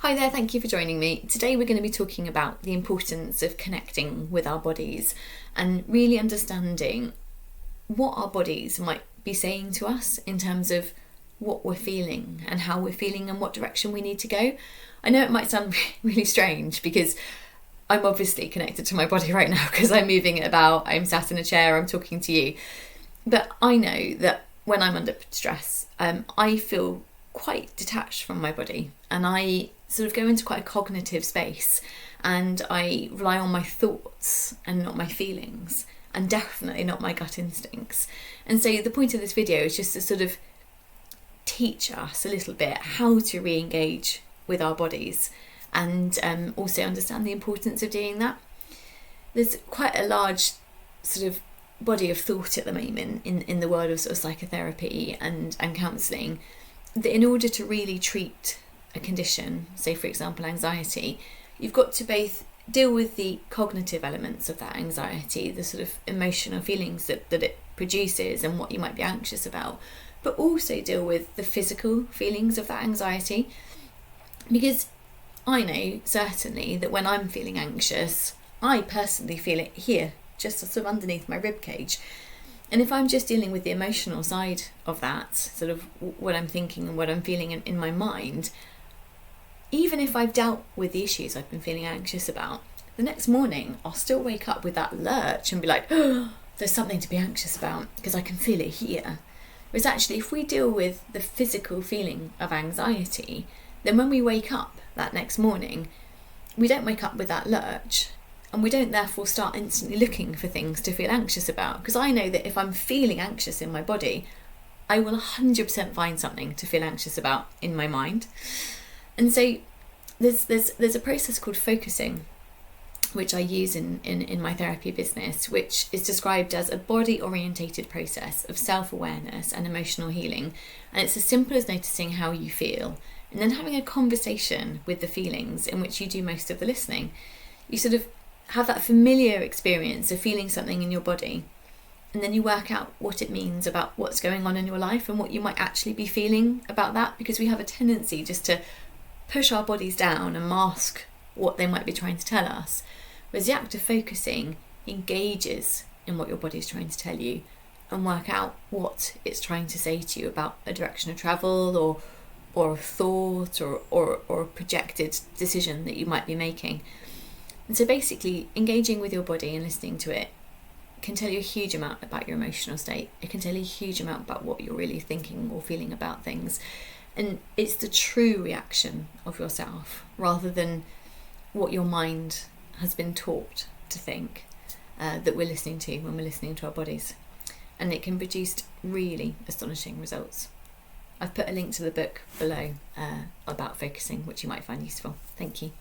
Hi there, thank you for joining me. Today we're going to be talking about the importance of connecting with our bodies and really understanding what our bodies might be saying to us in terms of what we're feeling and how we're feeling and what direction we need to go. I know it might sound really strange because I'm obviously connected to my body right now because I'm moving it about, I'm sat in a chair, I'm talking to you. But I know that when I'm under stress, I feel quite detached from my body and I sort of go into quite a cognitive space and I rely on my thoughts and not my feelings and definitely not my gut instincts. And so the point of this video is just to sort of teach us a little bit how to re-engage with our bodies and also understand the importance of doing that. There's quite a large sort of body of thought at the moment in the world of sort of psychotherapy and counselling that in order to really treat a condition, say for example anxiety, you've got to both deal with the cognitive elements of that anxiety, the sort of emotional feelings that it produces and what you might be anxious about, but also deal with the physical feelings of that anxiety. Because I know certainly that when I'm feeling anxious, I personally feel it here, just sort of underneath my rib cage. And if I'm just dealing with the emotional side of that, sort of what I'm thinking and what I'm feeling in my mind, even if I've dealt with the issues I've been feeling anxious about, the next morning I'll still wake up with that lurch and be like, oh, there's something to be anxious about because I can feel it here. Whereas actually if we deal with the physical feeling of anxiety, then when we wake up that next morning, we don't wake up with that lurch and we don't therefore start instantly looking for things to feel anxious about. Because I know that if I'm feeling anxious in my body, I will 100% find something to feel anxious about in my mind. And so there's a process called focusing, which I use in my therapy business, which is described as a body-orientated process of self-awareness and emotional healing. And it's as simple as noticing how you feel and then having a conversation with the feelings in which you do most of the listening. You sort of have that familiar experience of feeling something in your body, and then you work out what it means about what's going on in your life and what you might actually be feeling about that, because we have a tendency just to push our bodies down and mask what they might be trying to tell us. Whereas the act of focusing engages in what your body is trying to tell you and work out what it's trying to say to you about a direction of travel or a thought or a projected decision that you might be making. And so basically engaging with your body and listening to it can tell you a huge amount about your emotional state. It can tell you a huge amount about what you're really thinking or feeling about things. And it's the true reaction of yourself rather than what your mind has been taught to think that we're listening to when we're listening to our bodies. And it can produce really astonishing results. I've put a link to the book below about focusing, which you might find useful. Thank you.